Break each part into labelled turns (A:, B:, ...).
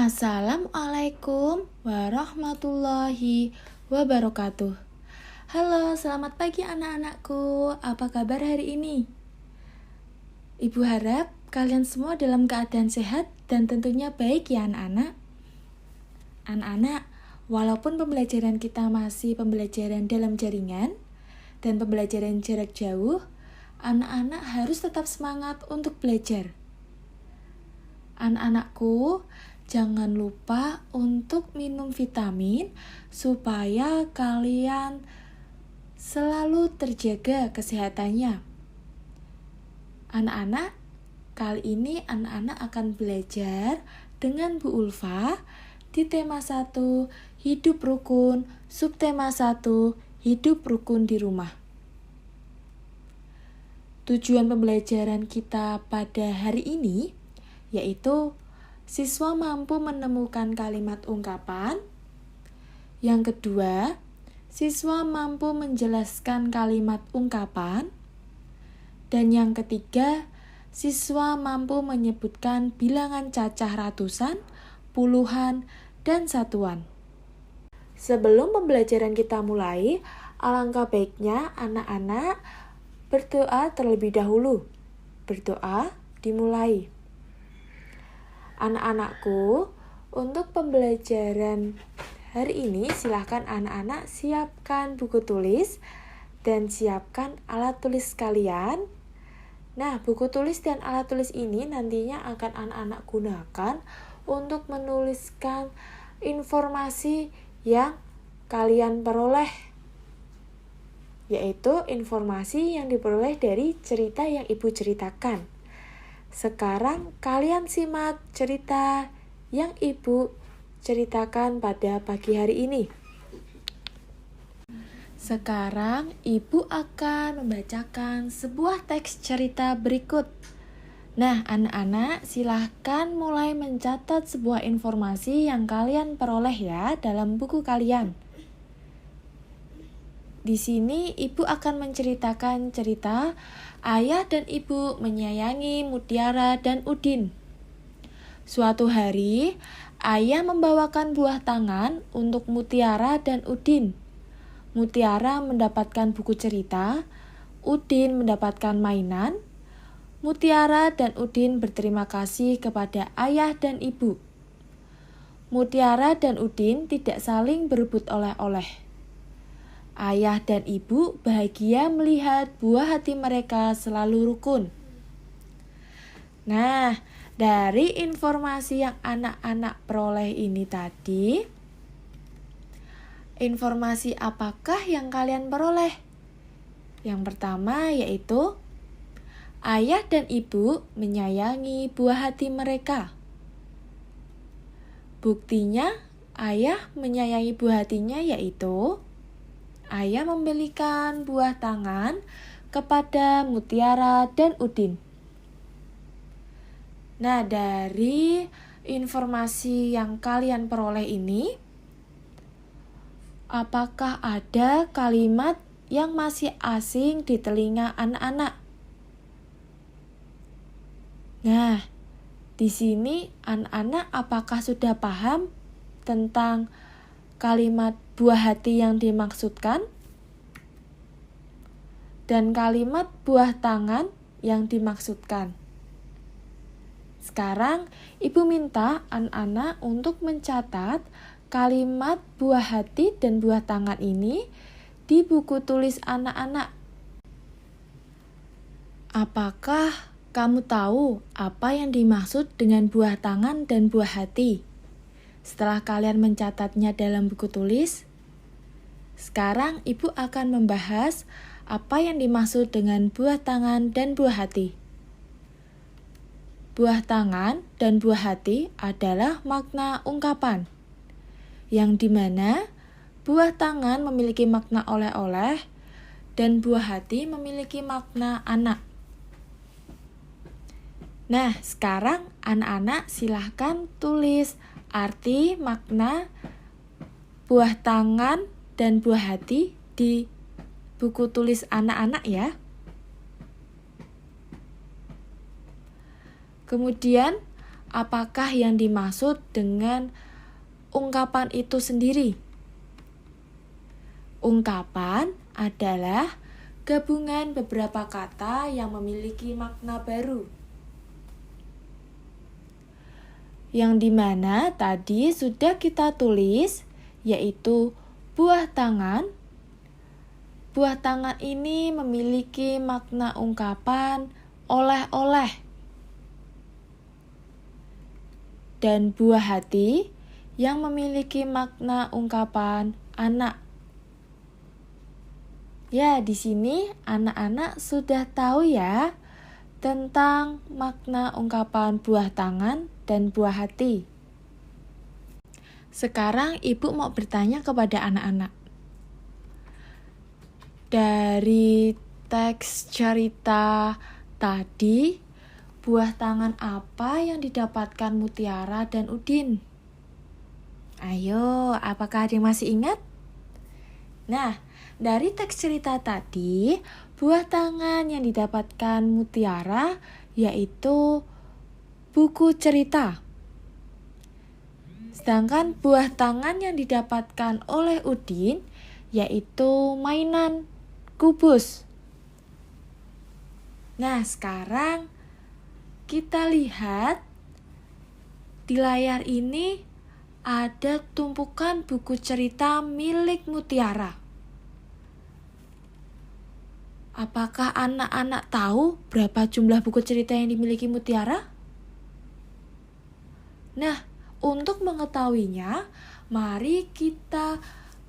A: Assalamualaikum warahmatullahi wabarakatuh. Halo, selamat pagi anak-anakku. Apa kabar hari ini? Ibu harap kalian semua dalam keadaan sehat dan tentunya baik ya anak-anak. Anak-anak, walaupun pembelajaran kita masih pembelajaran dalam jaringan dan pembelajaran jarak jauh, anak-anak harus tetap semangat untuk belajar. Anak-anakku, jangan lupa untuk minum vitamin supaya kalian selalu terjaga kesehatannya. Anak-anak, kali ini anak-anak akan belajar dengan Bu Ulfa di tema 1, hidup rukun, subtema 1, hidup rukun di rumah. Tujuan pembelajaran kita pada hari ini yaitu siswa mampu menemukan kalimat ungkapan. Yang kedua, siswa mampu menjelaskan kalimat ungkapan. Dan yang ketiga, siswa mampu menyebutkan bilangan cacah ratusan, puluhan, dan satuan. Sebelum pembelajaran kita mulai, alangkah baiknya anak-anak berdoa terlebih dahulu. Berdoa dimulai. Anak-anakku, untuk pembelajaran hari ini silahkan anak-anak siapkan buku tulis dan siapkan alat tulis kalian. Nah, buku tulis dan alat tulis ini nantinya akan anak-anak gunakan untuk menuliskan informasi yang kalian peroleh, yaitu informasi yang diperoleh dari cerita yang Ibu ceritakan. Sekarang kalian simak cerita yang Ibu ceritakan pada pagi hari ini. Sekarang Ibu akan membacakan sebuah teks cerita berikut. Nah, anak-anak silahkan mulai mencatat sebuah informasi yang kalian peroleh ya dalam buku kalian. Di sini Ibu akan menceritakan cerita ayah dan ibu menyayangi Mutiara dan Udin. Suatu hari, ayah membawakan buah tangan untuk Mutiara dan Udin. Mutiara mendapatkan buku cerita, Udin mendapatkan mainan. Mutiara dan Udin berterima kasih kepada ayah dan ibu. Mutiara dan Udin tidak saling berebut oleh-oleh. Ayah dan ibu bahagia melihat buah hati mereka selalu rukun. Nah, dari informasi yang anak-anak peroleh ini tadi, informasi apakah yang kalian peroleh? Yang pertama yaitu, ayah dan ibu menyayangi buah hati mereka. Buktinya, ayah menyayangi buah hatinya yaitu, ayah membelikan buah tangan kepada Mutiara dan Udin. Nah, dari informasi yang kalian peroleh ini, apakah ada kalimat yang masih asing di telinga anak-anak? Nah, di sini anak-anak apakah sudah paham tentang kalimat buah hati yang dimaksudkan dan kalimat buah tangan yang dimaksudkan? Sekarang Ibu minta anak-anak untuk mencatat kalimat buah hati dan buah tangan ini di buku tulis anak-anak. Apakah kamu tahu apa yang dimaksud dengan buah tangan dan buah hati? Setelah kalian mencatatnya dalam buku tulis, sekarang Ibu akan membahas apa yang dimaksud dengan buah tangan dan buah hati. Buah tangan dan buah hati adalah makna ungkapan, yang dimana buah tangan memiliki makna oleh-oleh dan buah hati memiliki makna anak. Nah, sekarang anak-anak silahkan tulis arti makna buah tangan dan buah hati di buku tulis anak-anak ya. Kemudian apakah yang dimaksud dengan ungkapan itu sendiri? Ungkapan adalah gabungan beberapa kata yang memiliki makna baru. Yang dimana tadi sudah kita tulis, yaitu buah tangan. Buah tangan ini memiliki makna ungkapan oleh-oleh. Dan buah hati yang memiliki makna ungkapan anak. Ya, di sini anak-anak sudah tahu ya tentang makna ungkapan buah tangan dan buah hati. Sekarang Ibu mau bertanya kepada anak-anak. Dari teks cerita tadi, buah tangan apa yang didapatkan Mutiara dan Udin? Ayo, apakah ada yang masih ingat? Nah, dari teks cerita tadi, buah tangan yang didapatkan Mutiara yaitu buku cerita. Sedangkan buah tangan yang didapatkan oleh Udin yaitu mainan kubus. Nah, sekarang kita lihat di layar ini ada tumpukan buku cerita milik Mutiara. Apakah anak-anak tahu berapa jumlah buku cerita yang dimiliki Mutiara? Nah, untuk mengetahuinya, mari kita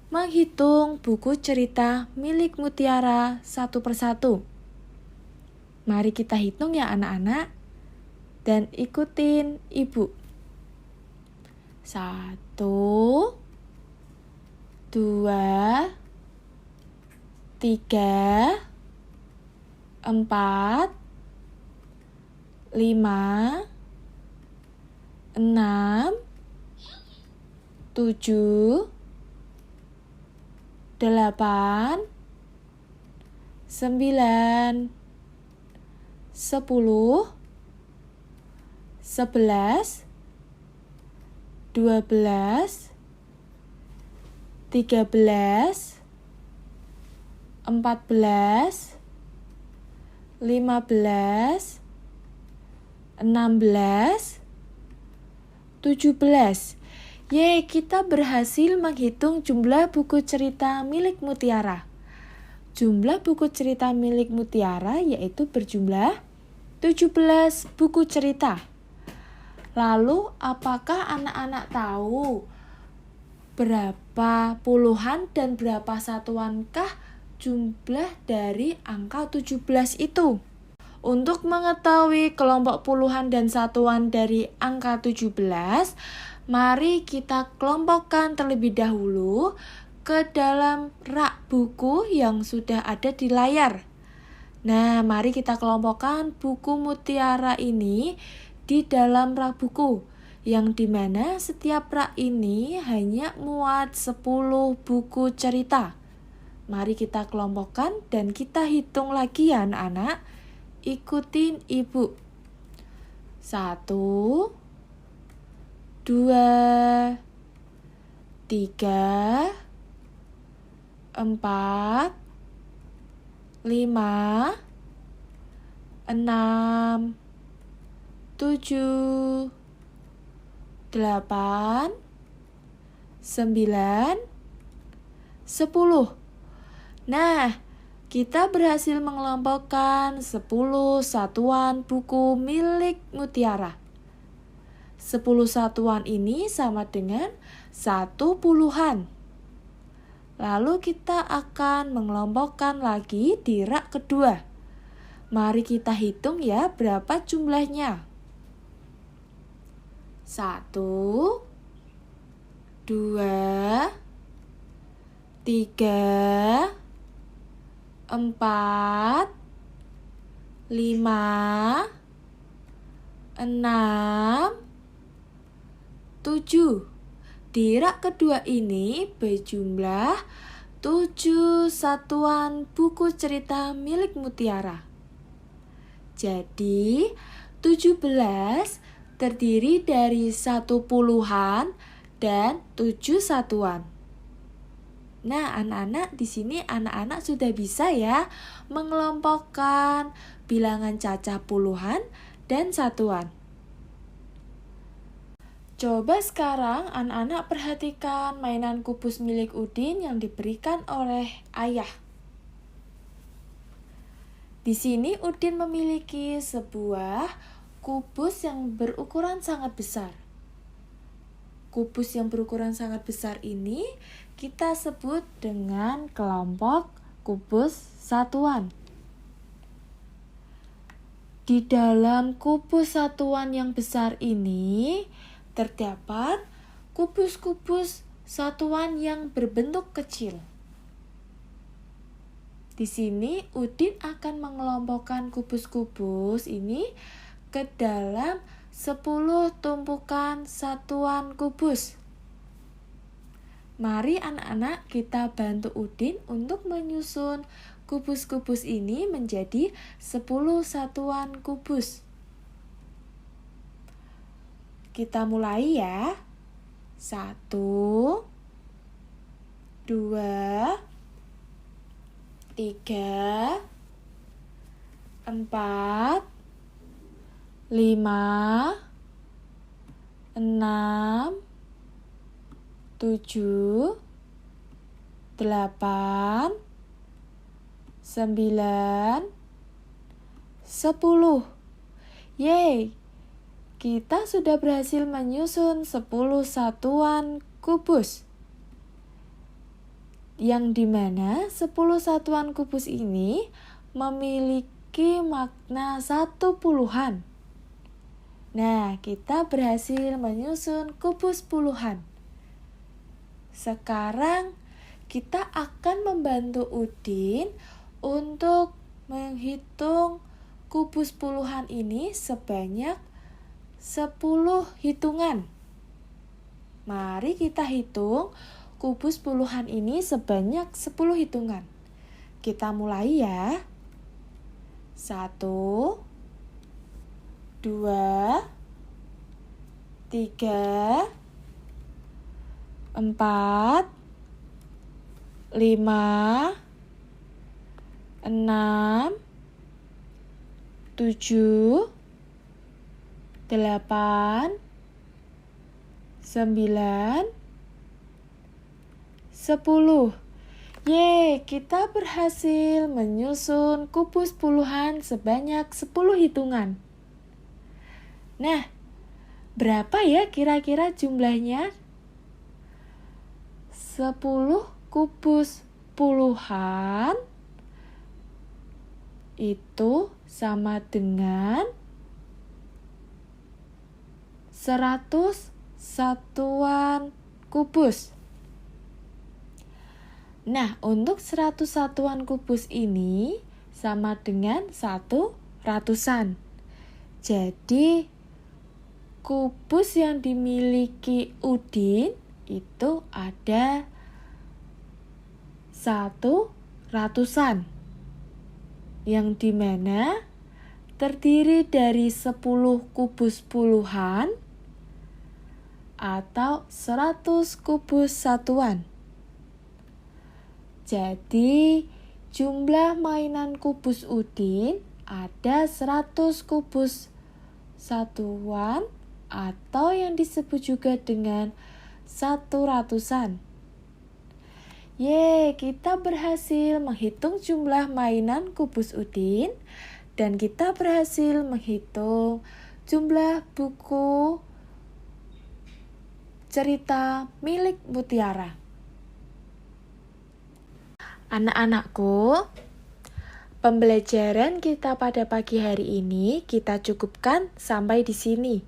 A: menghitung buku cerita milik Mutiara satu persatu. Mari kita hitung ya anak-anak, dan ikutin Ibu. 1, 2, 3, 4, 5, 6, 7, 8, 9, 10, 11, 12, 13, 14, 15, 16, 17. Yeay, kita berhasil menghitung jumlah buku cerita milik Mutiara. Jumlah buku cerita milik Mutiara yaitu berjumlah 17 buku cerita. Lalu, apakah anak-anak tahu berapa puluhan dan berapa satuankah jumlah dari angka 17 itu? Untuk mengetahui kelompok puluhan dan satuan dari angka 17, mari kita kelompokkan terlebih dahulu ke dalam rak buku yang sudah ada di layar. Nah, mari kita kelompokkan buku Mutiara ini di dalam rak buku, yang dimana setiap rak ini hanya muat 10 buku cerita. Mari kita kelompokkan dan kita hitung lagi ya anak-anak. Ikutin Ibu. 1, 2, 3, 4, 5, 6, 7, 8, 9, 10. Nah, kita berhasil mengelompokkan 10 satuan buku milik Mutiara. 10 satuan ini sama dengan 1 puluhan. Lalu kita akan mengelompokkan lagi di rak kedua. Mari kita hitung ya berapa jumlahnya. 1, 2, 3, 4, 5, 6, 7. Di rak kedua ini berjumlah 7 satuan buku cerita milik Mutiara. Jadi 17 terdiri dari 1 puluhan dan 7 satuan. Nah, anak-anak di sini anak-anak sudah bisa ya mengelompokkan bilangan cacah puluhan dan satuan. Coba sekarang anak-anak perhatikan mainan kubus milik Udin yang diberikan oleh ayah. Di sini Udin memiliki sebuah kubus yang berukuran sangat besar. Kubus yang berukuran sangat besar ini kita sebut dengan kelompok kubus satuan. Di dalam kubus satuan yang besar ini terdapat kubus-kubus satuan yang berbentuk kecil. Di sini Udin akan mengelompokkan kubus-kubus ini ke dalam 10 tumpukan satuan kubus. Mari anak-anak kita bantu Udin untuk menyusun kubus-kubus ini menjadi 10 satuan kubus. Kita mulai ya. 1, 2, 3, 4, 5, 6, 7, 8, 9, 10. Yeay! Kita sudah berhasil menyusun 10 satuan kubus. Yang dimana 10 satuan kubus ini memiliki makna 1 puluhan. Nah, kita berhasil menyusun kubus puluhan. Sekarang kita akan membantu Udin untuk menghitung kubus puluhan ini sebanyak 10 hitungan. Mari kita hitung kubus puluhan ini sebanyak 10 hitungan. Kita mulai ya. 1, 2, 3, 4, 5, 6, 7, 8, 9, 10. Yeay, kita berhasil menyusun kubus puluhan sebanyak 10 hitungan. Nah, berapa ya kira-kira jumlahnya? 10 kubus puluhan itu sama dengan 100 satuan kubus. Nah, untuk 100 satuan kubus ini sama dengan 1 ratusan. Jadi, kubus yang dimiliki Udin itu ada 1 ratusan. Yang dimana terdiri dari 10 kubus puluhan atau 100 kubus satuan. Jadi, jumlah mainan kubus Udin ada 100 kubus satuan atau yang disebut juga dengan 1 ratusan. Yeay, kita berhasil menghitung jumlah mainan kubus Udin dan kita berhasil menghitung jumlah buku cerita milik Mutiara. Anak-anakku, pembelajaran kita pada pagi hari ini kita cukupkan sampai di sini.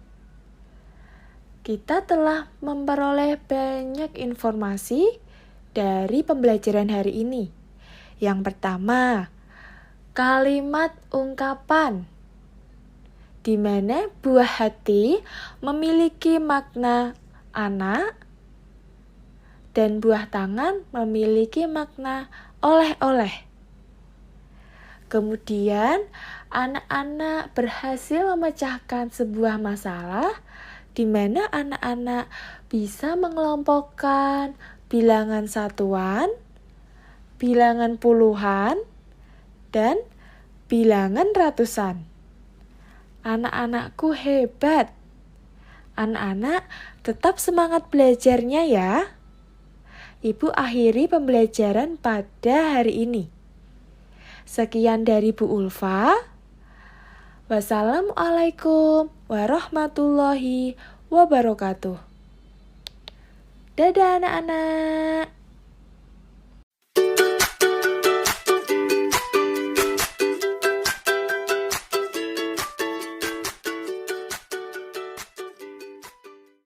A: Kita telah memperoleh banyak informasi dari pembelajaran hari ini. Yang pertama, kalimat ungkapan, di mana buah hati memiliki makna anak dan buah tangan memiliki makna oleh-oleh. Kemudian, anak-anak berhasil memecahkan sebuah masalah di mana anak-anak bisa mengelompokkan bilangan satuan, bilangan puluhan, dan bilangan ratusan. Anak-anakku hebat. Anak-anak tetap semangat belajarnya ya. Ibu akhiri pembelajaran pada hari ini. Sekian dari Bu Ulfa. Wassalamualaikum warahmatullahi wabarakatuh. Dadah anak-anak.